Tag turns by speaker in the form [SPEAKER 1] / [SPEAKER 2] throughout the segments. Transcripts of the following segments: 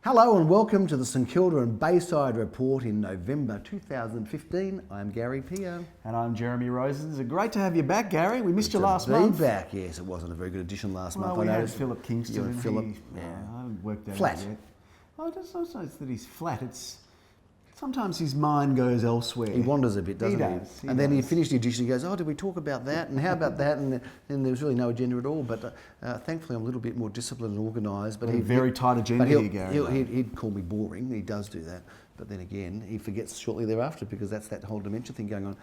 [SPEAKER 1] Hello and welcome to the St Kilda and Bayside report in November 2015. I'm Gary Peer.
[SPEAKER 2] And I'm Jeremy Rosens. It's great to have you back, Gary. We missed you last month.
[SPEAKER 1] Back, yes. It wasn't a very good edition last month.
[SPEAKER 2] We had Philip Kingston.
[SPEAKER 1] Philip,
[SPEAKER 2] I haven't worked out
[SPEAKER 1] flat.
[SPEAKER 2] yet. Oh, it's not so that he's flat. It's sometimes his mind goes elsewhere.
[SPEAKER 1] He wanders a bit, doesn't he?
[SPEAKER 2] He
[SPEAKER 1] and then he finished the edition. He goes, "Oh, did we talk about that? And how about that?" And then there was really no agenda at all. But thankfully, I'm a little bit more disciplined and organised. But
[SPEAKER 2] very tight agenda here, Gary.
[SPEAKER 1] He'd call me boring. He does do that. But then again, he forgets shortly thereafter because that's that whole dementia thing going on.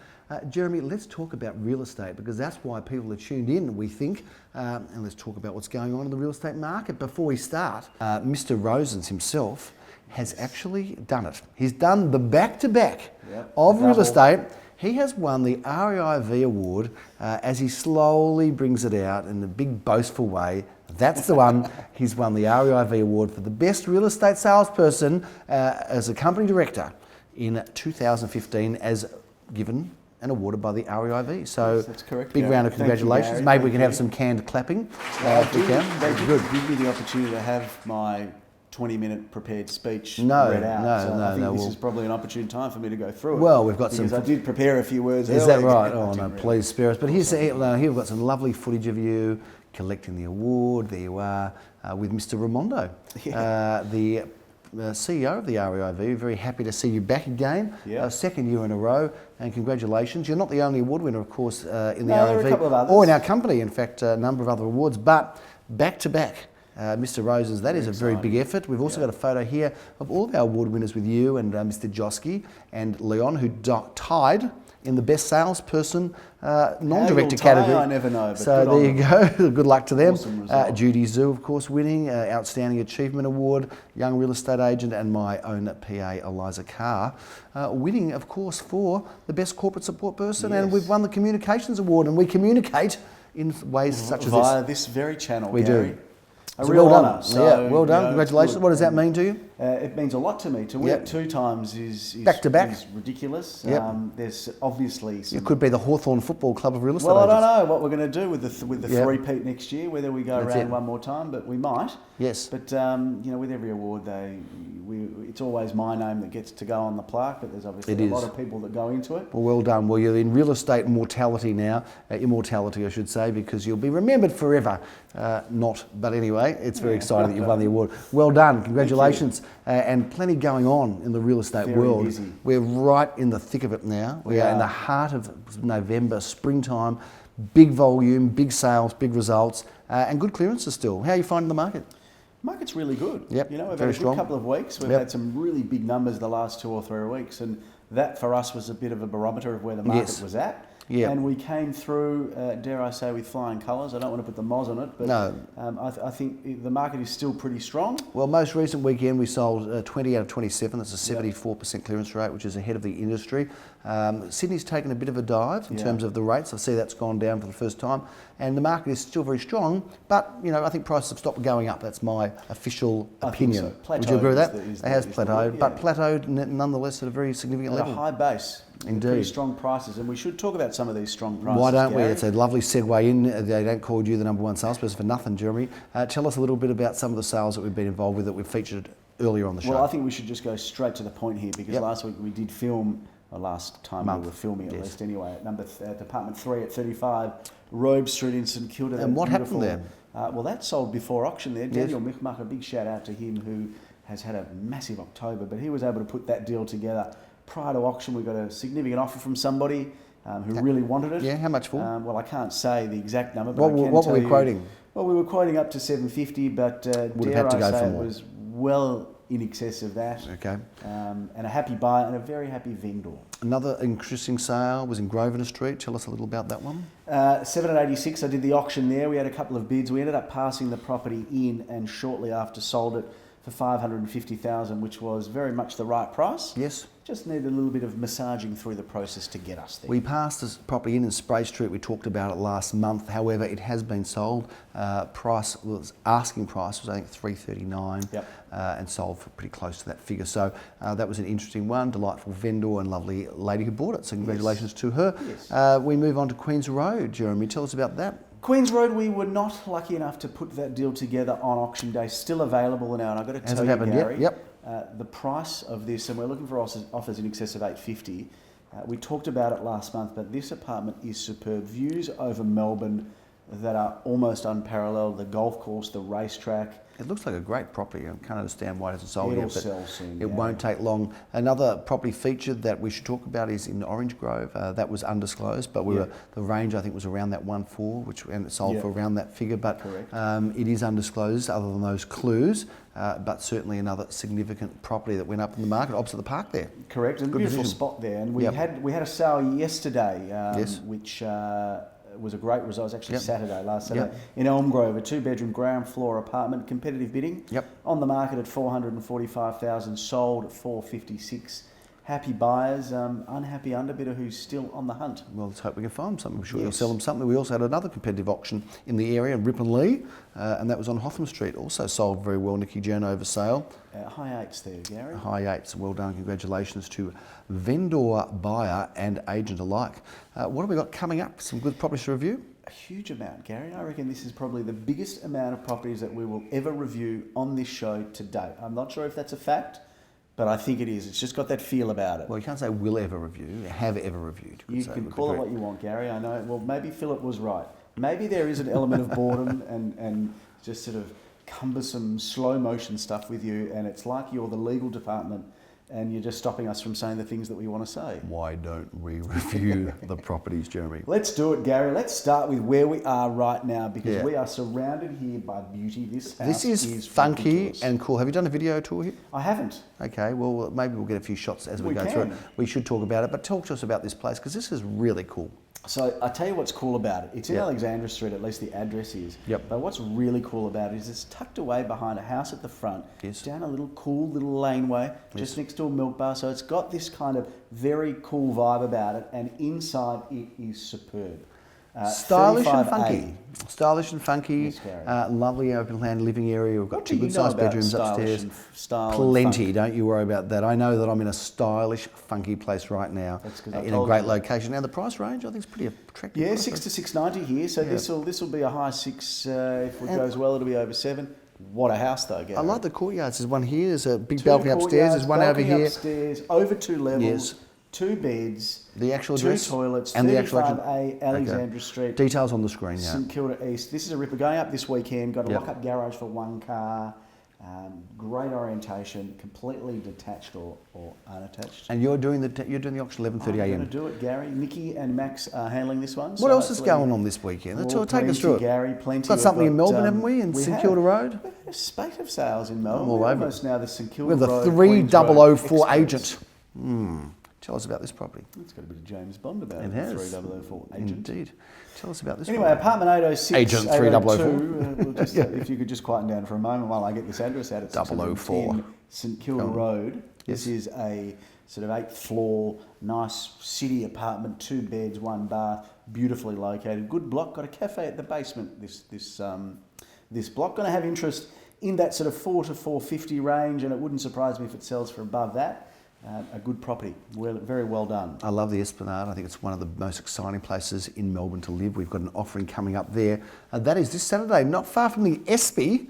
[SPEAKER 1] Jeremy, let's talk about real estate because that's why people are tuned in, we think. And let's talk about what's going on in the real estate market. Before we start, Mr. Rosens himself has actually done it. He's done the back-to-back of real estate. He has won the REIV award as he slowly brings it out in a big boastful way. That's the one. He's won the REIV award for the best real estate salesperson as a company director in 2015 as given and awarded by the REIV. So
[SPEAKER 2] yes, that's correct.
[SPEAKER 1] Big round of congratulations. Maybe we can have some canned clapping.
[SPEAKER 2] They did give me the opportunity to have my 20-minute prepared speech read out. I think this is probably an opportune time for me to go through it.
[SPEAKER 1] Well, we've got
[SPEAKER 2] because I did prepare a few words
[SPEAKER 1] earlier.
[SPEAKER 2] Is
[SPEAKER 1] that right? Oh, no, please spare us. But here we've got some lovely footage of you collecting the award. There you are with Mr. Raimondo, the CEO of the REIV. Very happy to see you back again. Second year in a row. And congratulations. You're not the only award winner, of course, in the REIV.
[SPEAKER 2] There are a couple of others.
[SPEAKER 1] Or in our company, in fact, a number of other awards. But back to back. Mr. Rosens, that is a very big effort. We've also got a photo here of all of our award winners with you and Mr. Joski and Leon, who tied in the best salesperson non-director category.
[SPEAKER 2] I never know. But
[SPEAKER 1] so there you go. Good luck to them.
[SPEAKER 2] Awesome
[SPEAKER 1] Judy Zhu, of course, winning Outstanding Achievement Award, Young Real Estate Agent, and my own PA, Eliza Carr, winning, of course, for the best corporate support person. Yes. And we've won the Communications Award, and we communicate in ways such as
[SPEAKER 2] via this very channel.
[SPEAKER 1] We do.
[SPEAKER 2] A real honour.
[SPEAKER 1] So, well done. Congratulations. What does that mean to you?
[SPEAKER 2] It means a lot to me. To win it 2 times is
[SPEAKER 1] back to back.
[SPEAKER 2] Is ridiculous. There's obviously
[SPEAKER 1] it could be the Hawtham Football Club of real estate.
[SPEAKER 2] Well,
[SPEAKER 1] agents.
[SPEAKER 2] I don't know what we're going to do with the three-peat next year. Whether we go around one more time, but we might.
[SPEAKER 1] Yes.
[SPEAKER 2] But with every award, it's always my name that gets to go on the plaque. But there's obviously a lot of people that go into it.
[SPEAKER 1] Well done. Well, you're in real estate immortality now, I should say, because you'll be remembered forever. But anyway, it's very exciting that you've won the award. Well done. Congratulations. And plenty going on in the real estate world.
[SPEAKER 2] Busy.
[SPEAKER 1] We're right in the thick of it now. We are in the heart of November, springtime, big volume, big sales, big results, and good clearances still. How are you finding the market?
[SPEAKER 2] Market's really good.
[SPEAKER 1] Yep,
[SPEAKER 2] we've had a good couple of weeks. We've had some really big numbers the last 2 or 3 weeks, and that for us was a bit of a barometer of where the market was at.
[SPEAKER 1] Yeah.
[SPEAKER 2] And we came through, dare I say, with flying colours. I don't want to put the moz on it, but I think the market is still pretty strong.
[SPEAKER 1] Well, most recent weekend we sold 20 out of 27. That's a 74% clearance rate, which is ahead of the industry. Sydney's taken a bit of a dive in terms of the rates. I see that's gone down for the first time. And the market is still very strong, but I think prices have stopped going up. That's my official opinion. Would you agree with that? It has plateaued, but plateaued nonetheless at a very significant level.
[SPEAKER 2] At a high base.
[SPEAKER 1] Indeed.
[SPEAKER 2] Pretty strong prices, and we should talk about some of these strong prices.
[SPEAKER 1] Why don't we? It's a lovely segue in. They don't call you the number one salesperson for nothing, Jeremy. Tell us a little bit about some of the sales that we've been involved with that we've featured earlier on the show.
[SPEAKER 2] Well, I think we should just go straight to the point here because last week we did film, last time we were filming at least anyway, at Department 3 at 35 Robe Street in St Kilda.
[SPEAKER 1] And what happened there?
[SPEAKER 2] Well, that sold before auction there. Daniel Michmach, a big shout out to him who has had a massive October, but he was able to put that deal together. Prior to auction, we got a significant offer from somebody who really wanted it.
[SPEAKER 1] Yeah, how much for?
[SPEAKER 2] Well, I can't say the exact number, but
[SPEAKER 1] what were we quoting?
[SPEAKER 2] Well, we were quoting up to 750, but dare I say it was well in excess of that.
[SPEAKER 1] Okay.
[SPEAKER 2] And a happy buyer and a very happy vendor.
[SPEAKER 1] Another interesting sale was in Grosvenor Street. Tell us a little about that one.
[SPEAKER 2] 7 at 86, I did the auction there. We had a couple of bids. We ended up passing the property in and shortly after sold it for $550,000, which was very much the right price.
[SPEAKER 1] Yes.
[SPEAKER 2] Just needed a little bit of massaging through the process to get us there.
[SPEAKER 1] We passed this property in Spray Street. We talked about it last month. However, it has been sold. Asking price was I think $339, and sold for pretty close to that figure. So that was an interesting one. Delightful vendor and lovely lady who bought it. So congratulations to her. Yes. We move on to Queen's Road. Jeremy, tell us about that.
[SPEAKER 2] Queens Road, we were not lucky enough to put that deal together on auction day. Still available now, and I've got to tell you, Gary, the price of this, and we're looking for offers in excess of $850. We talked about it last month, but this apartment is superb. Views over Melbourne that are almost unparalleled. The golf course, the racetrack.
[SPEAKER 1] It looks like a great property. I can't understand why it hasn't sold yet.
[SPEAKER 2] It'll sell soon.
[SPEAKER 1] It won't take long. Another property feature that we should talk about is in Orange Grove. That was undisclosed, but the range I think was around that 1.4, and it sold for around that figure. But it is undisclosed, other than those clues. But certainly another significant property that went up in the market opposite the park there.
[SPEAKER 2] Correct, and beautiful spot there. And we had a sale yesterday, which was a great result. It was actually last Saturday, in Elm Grove, a 2-bedroom ground floor apartment, competitive bidding. On the market at $445,000, sold at $456,000. Happy buyers, unhappy underbidder who's still on the hunt.
[SPEAKER 1] Well, let's hope we can find something. I'm sure you'll sell them something. We also had another competitive auction in the area, in Ripon Lee, and that was on Hotham Street. Also sold very well, Nicky Jen, over sale.
[SPEAKER 2] High eights there, Gary.
[SPEAKER 1] High eights. Well done. Congratulations to vendor, buyer and agent alike. What have we got coming up? Some good properties to review?
[SPEAKER 2] A huge amount, Gary. I reckon this is probably the biggest amount of properties that we will ever review on this show to date. I'm not sure if that's a fact, but I think it is. It's just got that feel about it.
[SPEAKER 1] Well, you can't say will ever review, have ever reviewed.
[SPEAKER 2] You can call it what you want, Gary. I know. Well, maybe Philip was right. Maybe there is an element of boredom and just sort of cumbersome slow motion stuff with you, and it's like you're the legal department and you're just stopping us from saying the things that we want to say.
[SPEAKER 1] Why don't we review the properties, Jeremy?
[SPEAKER 2] Let's do it, Gary. Let's start with where we are right now, because we are surrounded here by beauty. This house is
[SPEAKER 1] funky
[SPEAKER 2] ridiculous.
[SPEAKER 1] And cool. Have you done a video tour here?
[SPEAKER 2] I haven't.
[SPEAKER 1] Okay, well, maybe we'll get a few shots as we go through it. We should talk about it, but talk to us about this place, because this is really cool.
[SPEAKER 2] So I'll tell you what's cool about it. It's in Alexandra Street, at least the address is. But what's really cool about it is it's tucked away behind a house at the front, down a little cool little laneway, just next to a milk bar. So it's got this kind of very cool vibe about it, and inside it is superb.
[SPEAKER 1] Stylish and funky. Stylish and funky. Lovely open plan living area. We've got 2 good sized bedrooms upstairs. Plenty, don't you worry about that. I know that I'm in a stylish, funky place right now, in a great location. Now the price range I think is pretty attractive.
[SPEAKER 2] Yeah, 6 to 690 here. So this will be a high 6. If it goes well, it'll be over 7. What a house though, Gary.
[SPEAKER 1] I like the courtyards. There's one here. There's a big balcony upstairs. There's one over here.
[SPEAKER 2] Upstairs, over 2 levels. 2 beds,
[SPEAKER 1] the actual address,
[SPEAKER 2] 2 toilets,
[SPEAKER 1] and
[SPEAKER 2] 35A Alexandra Street.
[SPEAKER 1] Details on the screen,
[SPEAKER 2] St Kilda East. This is a ripper. Going up this weekend, got a lock-up garage for 1 car, great orientation, completely detached or unattached.
[SPEAKER 1] And you're doing the auction 11:30 a.m.
[SPEAKER 2] I'm going to do it, Gary. Nicky and Max are handling this one.
[SPEAKER 1] What else is going on this weekend? Take us through it.
[SPEAKER 2] Gary, plenty.
[SPEAKER 1] We've got something in Melbourne, haven't we? In St Kilda Road?
[SPEAKER 2] We've had a spate of sales in Melbourne.
[SPEAKER 1] All over.
[SPEAKER 2] Almost now the St Kilda
[SPEAKER 1] Road.
[SPEAKER 2] We have the
[SPEAKER 1] 3004 agent. Tell us about this property.
[SPEAKER 2] It's got a bit of James Bond about it.
[SPEAKER 1] It has.
[SPEAKER 2] 3004 agent.
[SPEAKER 1] Indeed. Tell us about this
[SPEAKER 2] Anyway,
[SPEAKER 1] property.
[SPEAKER 2] apartment 806,
[SPEAKER 1] Agent
[SPEAKER 2] 3004. If you could just quieten down for a moment while I get this address out. It's
[SPEAKER 1] 004.
[SPEAKER 2] St Kilda Road. This is a sort of 8th floor, nice city apartment, 2 beds, 1 bath, beautifully located. Good block. Got a cafe at the basement. This block going to have interest in that sort of 4 to 450 range, and it wouldn't surprise me if it sells for above that. A good property, very well done.
[SPEAKER 1] I love the Esplanade. I think it's one of the most exciting places in Melbourne to live. We've got an offering coming up there. That is this Saturday, not far from the Espy,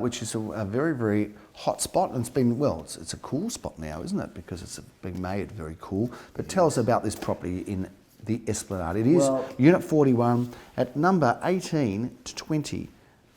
[SPEAKER 1] which is a very, very hot spot. And it's been, it's a cool spot now, isn't it? Because it's been made very cool. But tell us about this property in the Esplanade. It is Unit 41 at number 18 to 20,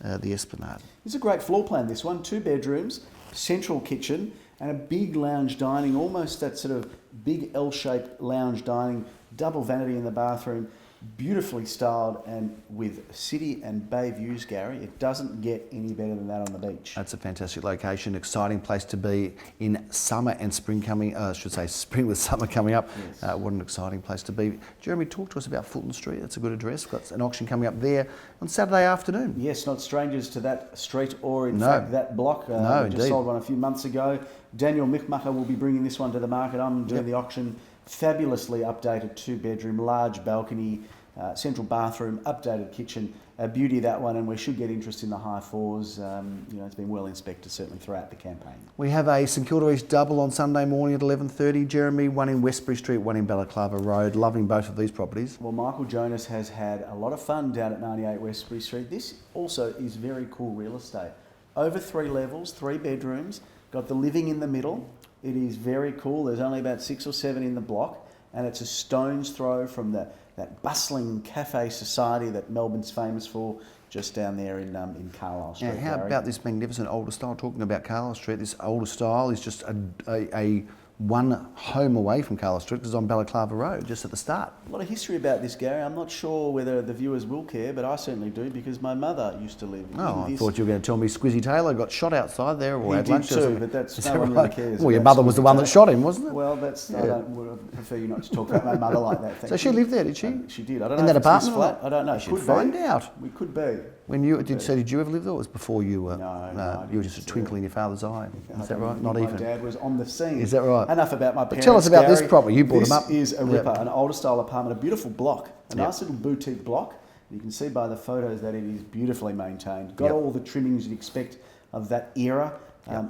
[SPEAKER 1] the Esplanade.
[SPEAKER 2] It's a great floor plan, this one. 2 bedrooms, central kitchen, and a big lounge dining, almost that sort of big L-shaped lounge dining, double vanity in the bathroom, beautifully styled and with city and bay views, Gary. It doesn't get any better than that on the beach.
[SPEAKER 1] That's a fantastic location, exciting place to be in summer and spring coming, I should say spring with summer coming up. What an exciting place to be. Jeremy, talk to us about Fulton Street. That's a good address. We've got an auction coming up there on Saturday afternoon.
[SPEAKER 2] Yes, not strangers to that street or in fact that block. We just sold one a few months ago. Daniel Michmacher will be bringing this one to the market. I'm doing the auction. Fabulously updated 2-bedroom, large balcony, central bathroom, updated kitchen, a beauty that one, and we should get interest in the high fours. It's been well inspected certainly throughout the campaign.
[SPEAKER 1] We have a St Kilda East double on Sunday morning at 11:30, Jeremy, one in Westbury Street, one in Balaclava Road. Loving both of these properties.
[SPEAKER 2] Well, Michael Jonas has had a lot of fun down at 98 Westbury Street. This also is very cool real estate. Over 3 levels, 3 bedrooms, got the living in the middle. It is very cool. There's only about 6 or 7 in the block, and it's a stone's throw from that bustling cafe society that Melbourne's famous for, just down there in Carlisle Street.
[SPEAKER 1] Now, how about this magnificent older style? Talking about Carlisle Street, this older style is just a one home away from Carlisle Street, because it's on Balaclava Road, just at the start.
[SPEAKER 2] A lot of history about this, Gary. I'm not sure whether the viewers will care, but I certainly do, because my mother used to live in
[SPEAKER 1] I
[SPEAKER 2] this.
[SPEAKER 1] thought you were going to tell me Squizzy Taylor got shot outside there, or
[SPEAKER 2] He
[SPEAKER 1] had
[SPEAKER 2] did
[SPEAKER 1] lunch or
[SPEAKER 2] too,
[SPEAKER 1] something.
[SPEAKER 2] but that's
[SPEAKER 1] Is
[SPEAKER 2] no
[SPEAKER 1] that
[SPEAKER 2] one
[SPEAKER 1] right?
[SPEAKER 2] really cares.
[SPEAKER 1] Well, your
[SPEAKER 2] about
[SPEAKER 1] mother was the
[SPEAKER 2] Squizzy
[SPEAKER 1] one that
[SPEAKER 2] Taylor.
[SPEAKER 1] shot him, wasn't it?
[SPEAKER 2] Well, I would prefer you not to talk about my mother like that. Thank
[SPEAKER 1] So she
[SPEAKER 2] you.
[SPEAKER 1] lived there, did she?
[SPEAKER 2] She did. I don't
[SPEAKER 1] In
[SPEAKER 2] know
[SPEAKER 1] that
[SPEAKER 2] if it's this
[SPEAKER 1] apartment?
[SPEAKER 2] flat. I don't know.
[SPEAKER 1] You should
[SPEAKER 2] Could
[SPEAKER 1] find
[SPEAKER 2] be.
[SPEAKER 1] out.
[SPEAKER 2] We could be.
[SPEAKER 1] When you did, so did you ever live there? Or was it before you were?
[SPEAKER 2] No,
[SPEAKER 1] you were
[SPEAKER 2] I
[SPEAKER 1] just a
[SPEAKER 2] didn't.
[SPEAKER 1] twinkle in your father's eye.
[SPEAKER 2] I
[SPEAKER 1] Is that
[SPEAKER 2] don't
[SPEAKER 1] right?
[SPEAKER 2] think
[SPEAKER 1] Not
[SPEAKER 2] my
[SPEAKER 1] even.
[SPEAKER 2] dad was on the scene.
[SPEAKER 1] Is that right?
[SPEAKER 2] Enough about my parents.
[SPEAKER 1] tell us about this
[SPEAKER 2] Gary.
[SPEAKER 1] property. You brought them up.
[SPEAKER 2] This is a ripper,
[SPEAKER 1] Yep.
[SPEAKER 2] an older style apartment, a beautiful block, a
[SPEAKER 1] Yep.
[SPEAKER 2] nice little boutique block. You can see by the photos that it is beautifully maintained. Got
[SPEAKER 1] Yep.
[SPEAKER 2] all the trimmings you'd expect of that era.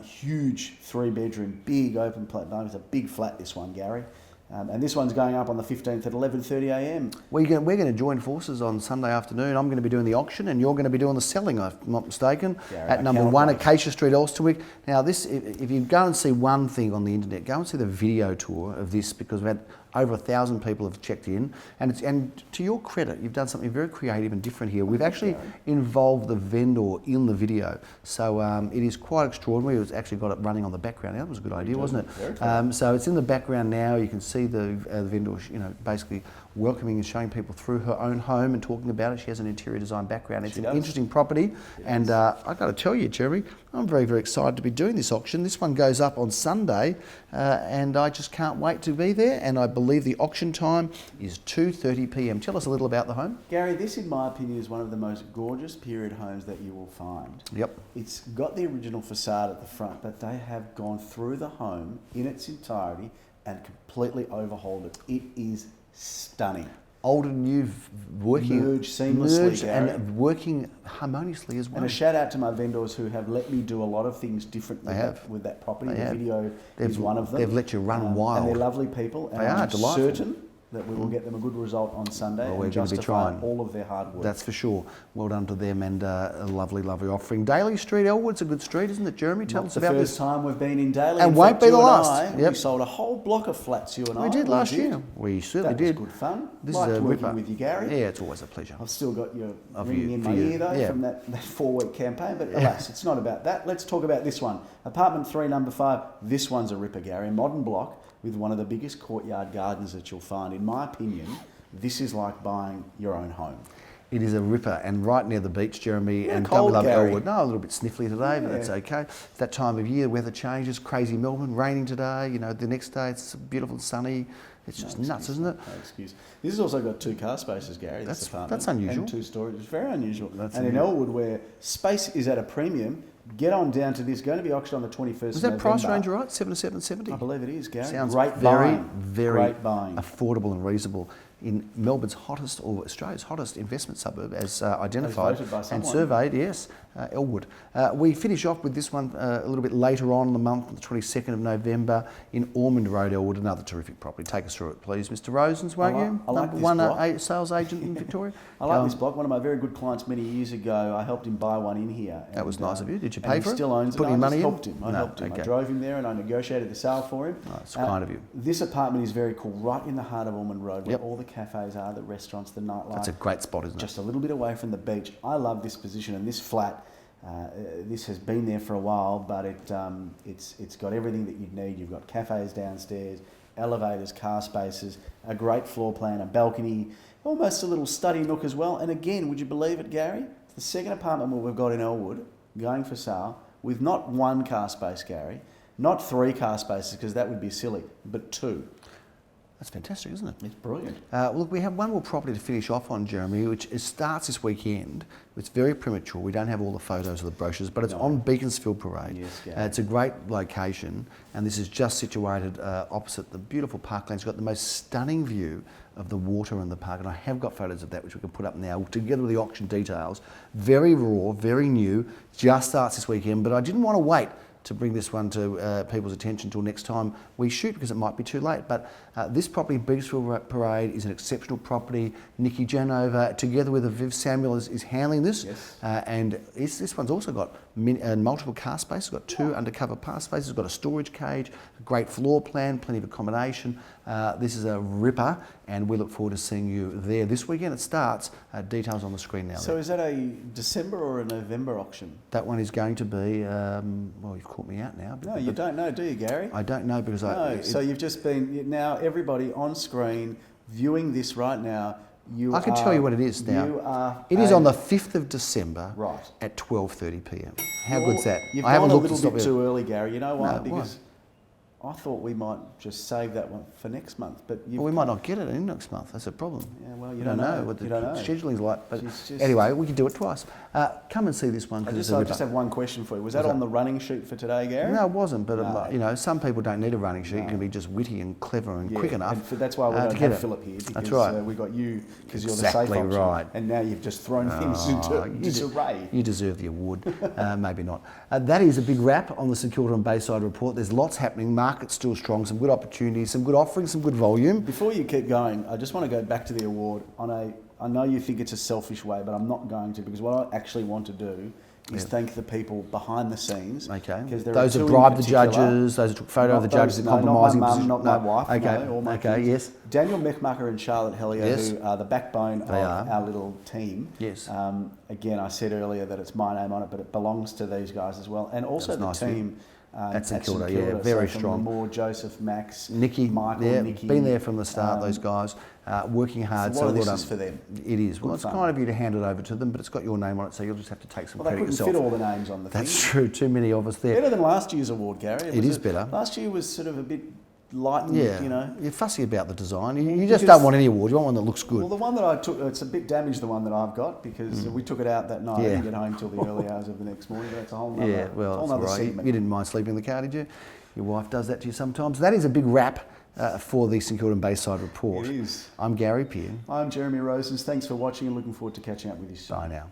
[SPEAKER 2] Huge 3-bedroom, big open plan. No, it's a big flat, this one, Gary. And this one's going up on the 15th at 11:30 a.m.
[SPEAKER 1] We're going to join forces on Sunday afternoon. I'm going to be doing the auction, and you're going to be doing the selling, if I'm not mistaken,
[SPEAKER 2] Gary,
[SPEAKER 1] at
[SPEAKER 2] I
[SPEAKER 1] number
[SPEAKER 2] cannot
[SPEAKER 1] 1
[SPEAKER 2] wait.
[SPEAKER 1] Acacia Street, ELSTERNWICK. Now, this, if you go and see one thing on the internet, go and see the video tour of this, because we've had over 1,000 people have checked in, and to your credit, you've done something very creative and different here. We've actually involved the vendor in the video, so it is quite extraordinary. It's actually got it running on the background now. That was a good idea, wasn't it?
[SPEAKER 2] Very cool.
[SPEAKER 1] So it's in the background now. You can see the vendor, basically welcoming and showing people through her own home and talking about it. She has an interior design background. It's an interesting property, and I've got to tell you, Jeremy, I'm very, very excited to be doing this auction. This one goes up on Sunday, and I just can't wait to be there, and I believe the auction time is 2:30 p.m. Tell us a little about the home.
[SPEAKER 2] Gary, this in my opinion is one of the most gorgeous period homes that you will find.
[SPEAKER 1] Yep.
[SPEAKER 2] It's got the original facade at the front, but they have gone through the home in its entirety and completely overhauled it. It is stunning.
[SPEAKER 1] Old and new working
[SPEAKER 2] Merged seamlessly, Gary.
[SPEAKER 1] and working harmoniously as well.
[SPEAKER 2] And a shout out to my vendors who have let me do a lot of things different with that property.
[SPEAKER 1] They
[SPEAKER 2] The
[SPEAKER 1] have.
[SPEAKER 2] video is one of them.
[SPEAKER 1] They've let you run wild.
[SPEAKER 2] And they're lovely people. And
[SPEAKER 1] They are
[SPEAKER 2] I'm
[SPEAKER 1] delightful.
[SPEAKER 2] certain that we will get them a good result on Sunday
[SPEAKER 1] Well, we're
[SPEAKER 2] and
[SPEAKER 1] going to be
[SPEAKER 2] justify
[SPEAKER 1] trying.
[SPEAKER 2] all of their hard work.
[SPEAKER 1] That's for sure. Well done to them, and a lovely, lovely offering. Daly Street, Elwood's a good street, isn't it, Jeremy? Tell us about
[SPEAKER 2] the
[SPEAKER 1] this.
[SPEAKER 2] first time we've been in Daly.
[SPEAKER 1] And
[SPEAKER 2] In
[SPEAKER 1] won't
[SPEAKER 2] fact,
[SPEAKER 1] be the
[SPEAKER 2] you and
[SPEAKER 1] last.
[SPEAKER 2] I,
[SPEAKER 1] Yep.
[SPEAKER 2] We sold a whole block of flats, you and I.
[SPEAKER 1] We did last year. We certainly
[SPEAKER 2] That was
[SPEAKER 1] did.
[SPEAKER 2] good fun.
[SPEAKER 1] This
[SPEAKER 2] Liked
[SPEAKER 1] is a
[SPEAKER 2] working
[SPEAKER 1] ripper.
[SPEAKER 2] with you, Gary.
[SPEAKER 1] Yeah, it's always a pleasure.
[SPEAKER 2] I've still got your
[SPEAKER 1] Of
[SPEAKER 2] ringing
[SPEAKER 1] you,
[SPEAKER 2] in
[SPEAKER 1] for
[SPEAKER 2] my
[SPEAKER 1] you.
[SPEAKER 2] ear though
[SPEAKER 1] Yeah.
[SPEAKER 2] from that 4-week campaign, but alas, it's not about that. Let's talk about this one. Apartment 3, number 5. This one's a ripper, Gary. A modern block with one of the biggest courtyard gardens that you'll find. In my opinion, this is like buying your own home.
[SPEAKER 1] It is a ripper, and right near the beach, Jeremy,
[SPEAKER 2] Yeah,
[SPEAKER 1] and
[SPEAKER 2] cold,
[SPEAKER 1] don't we love
[SPEAKER 2] Gary.
[SPEAKER 1] Elwood? No, a little bit sniffly today, but
[SPEAKER 2] Yeah.
[SPEAKER 1] that's okay. It's that time of year, weather changes, crazy Melbourne, raining today, the next day it's beautiful and sunny. It's just nuts, isn't it?
[SPEAKER 2] No excuse. This has also got 2 car spaces, Gary. This apartment.
[SPEAKER 1] That's unusual.
[SPEAKER 2] And 2 storage. It's very unusual.
[SPEAKER 1] That's
[SPEAKER 2] and in
[SPEAKER 1] unusual.
[SPEAKER 2] Elwood, where space is at a premium, get on down to this. Going to be auctioned on the 21st
[SPEAKER 1] Is
[SPEAKER 2] of
[SPEAKER 1] that price
[SPEAKER 2] November.
[SPEAKER 1] range right? 7 to 770?
[SPEAKER 2] I believe it is, Gary.
[SPEAKER 1] Sounds
[SPEAKER 2] great
[SPEAKER 1] very,
[SPEAKER 2] buying.
[SPEAKER 1] very
[SPEAKER 2] Great buying.
[SPEAKER 1] affordable and reasonable in Melbourne's hottest, or Australia's hottest investment suburb, as identified
[SPEAKER 2] voted by
[SPEAKER 1] and
[SPEAKER 2] someone.
[SPEAKER 1] surveyed. Yes, Elwood. We finish off with this one a little bit later on in the month, the 22nd of November, in Ormond Road, Elwood. Another terrific property. Take us through it, please, Mr. Rosens, won't you?
[SPEAKER 2] I like
[SPEAKER 1] Number
[SPEAKER 2] this
[SPEAKER 1] 1
[SPEAKER 2] block.
[SPEAKER 1] sales agent in Victoria.
[SPEAKER 2] I like this block. One of my very good clients many years ago, I helped him buy one in here.
[SPEAKER 1] That was nice of you. Did you
[SPEAKER 2] and
[SPEAKER 1] pay
[SPEAKER 2] he
[SPEAKER 1] for it?
[SPEAKER 2] still owns it.
[SPEAKER 1] Put
[SPEAKER 2] No,
[SPEAKER 1] any
[SPEAKER 2] I
[SPEAKER 1] money
[SPEAKER 2] just
[SPEAKER 1] in?
[SPEAKER 2] helped him. I
[SPEAKER 1] No,
[SPEAKER 2] helped him.
[SPEAKER 1] okay.
[SPEAKER 2] I drove him there and I negotiated the sale for him.
[SPEAKER 1] That's kind of you.
[SPEAKER 2] This apartment is very cool, right in the heart of Ormond Road, where
[SPEAKER 1] Yep.
[SPEAKER 2] all the cafes are, the restaurants, the nightlife.
[SPEAKER 1] That's a great spot, isn't it?
[SPEAKER 2] Just a little bit away from the beach. I love this position and this flat. This has been there for a while, but it's got everything that you'd need. You've got cafes downstairs, elevators, car spaces, a great floor plan, a balcony, almost a little study nook as well. And again, would you believe it, Gary? It's the second apartment we've got in Elwood going for sale with not 1 car space, Gary, not 3 car spaces because that would be silly, but 2.
[SPEAKER 1] That's fantastic, isn't it?
[SPEAKER 2] It's brilliant.
[SPEAKER 1] Look, we have one more property to finish off on, Jeremy, which starts this weekend. It's very premature. We don't have all the photos of the brochures, but it's on Beaconsfield Parade.
[SPEAKER 2] Yes, Gary.
[SPEAKER 1] It's a great location, and this is just situated opposite the beautiful parklands. It's got the most stunning view of the water and the park, and I have got photos of that which we can put up now together with the auction details. Very raw, very new, just starts this weekend, but I didn't want to wait to bring this one to people's attention until next time we shoot, because it might be too late. But this property, Beaconsfield Parade, is an exceptional property. Nikki Janova, together with Viv Samuel, is handling this.
[SPEAKER 2] Yes.
[SPEAKER 1] And this one's also got multiple car spaces. It's got 2 undercover park spaces. It's got a storage cage, a great floor plan, plenty of accommodation. This is a ripper, and we look forward to seeing you there this weekend. It starts. Details on the screen now.
[SPEAKER 2] So is that a December or a November auction?
[SPEAKER 1] That one is going to be, well, you've caught me out now.
[SPEAKER 2] No, you don't know, do you, Gary?
[SPEAKER 1] I don't know because
[SPEAKER 2] So you've just been, now everybody on screen viewing this right now,
[SPEAKER 1] I can tell you what it is now. It is on the 5th of December at 12:30 p.m. How good's that?
[SPEAKER 2] You've
[SPEAKER 1] I haven't
[SPEAKER 2] gone a
[SPEAKER 1] looked
[SPEAKER 2] little bit too early, Gary. You know why?
[SPEAKER 1] No,
[SPEAKER 2] because I thought we might just save that one for next month, but
[SPEAKER 1] well, we might not get it in next month. That's a problem.
[SPEAKER 2] Yeah, well, you
[SPEAKER 1] don't know what the scheduling's like. But anyway, we can do it twice. Come and see this one.
[SPEAKER 2] I just have one question for you. Was that on the running sheet for today, Gary?
[SPEAKER 1] No, it wasn't. But you know, some people don't need a running sheet. You can be just witty and clever and quick enough.
[SPEAKER 2] And that's why we don't have Philip here. Because,
[SPEAKER 1] that's right.
[SPEAKER 2] We got you because you're the safe
[SPEAKER 1] exactly
[SPEAKER 2] option.
[SPEAKER 1] Right.
[SPEAKER 2] And now you've just thrown things into disarray.
[SPEAKER 1] You deserve the award. Maybe not. That is a big wrap on the St Kilda and Bayside report. There's lots happening. Market's still strong. Some good opportunities, some good offerings, some good volume.
[SPEAKER 2] Before you keep going, I just want to go back to the award I know you think it's a selfish way, but I'm not going to, because what I actually want to do is thank the people behind the scenes.
[SPEAKER 1] Okay.
[SPEAKER 2] Those
[SPEAKER 1] who bribed the judges, those who took photo of the judges, the compromising
[SPEAKER 2] position. Not my wife.
[SPEAKER 1] Okay.
[SPEAKER 2] Or my
[SPEAKER 1] kids.
[SPEAKER 2] Yes. Daniel Mechmacher and Charlotte Hellier, who are the backbone of our little team.
[SPEAKER 1] Yes.
[SPEAKER 2] Again, I said earlier that it's my name on it, but it belongs to these guys as well, and also the team.
[SPEAKER 1] At St Kilda, very strong.
[SPEAKER 2] More Joseph, Max,
[SPEAKER 1] Nikki,
[SPEAKER 2] Michael, Nikki.
[SPEAKER 1] Been there from the start, those guys, working hard.
[SPEAKER 2] So this is for them.
[SPEAKER 1] It is. Well, it's kind of you to hand it over to them, but it's got your name on it, so you'll just have to take some credit yourself.
[SPEAKER 2] They couldn't fit all the names on the thing.
[SPEAKER 1] That's true, too many of us there.
[SPEAKER 2] Better than last year's award, Gary.
[SPEAKER 1] It is better.
[SPEAKER 2] Last year was sort of a bit light and, you know.
[SPEAKER 1] You're fussy about the design. You just don't want any award. You want one that looks good.
[SPEAKER 2] Well, the one that I took, it's a bit damaged, the one that I've got, because we took it out that night. I didn't get home till the early hours of the next morning. That's a whole nother,
[SPEAKER 1] that's right.
[SPEAKER 2] segment.
[SPEAKER 1] You didn't mind sleeping in the car, did you? Your wife does that to you sometimes. That is a big wrap for the St Kilda and Bayside report.
[SPEAKER 2] It is.
[SPEAKER 1] I'm Gary Peer.
[SPEAKER 2] I'm Jeremy Rosens. Thanks for watching and looking forward to catching up with you soon.
[SPEAKER 1] Bye now.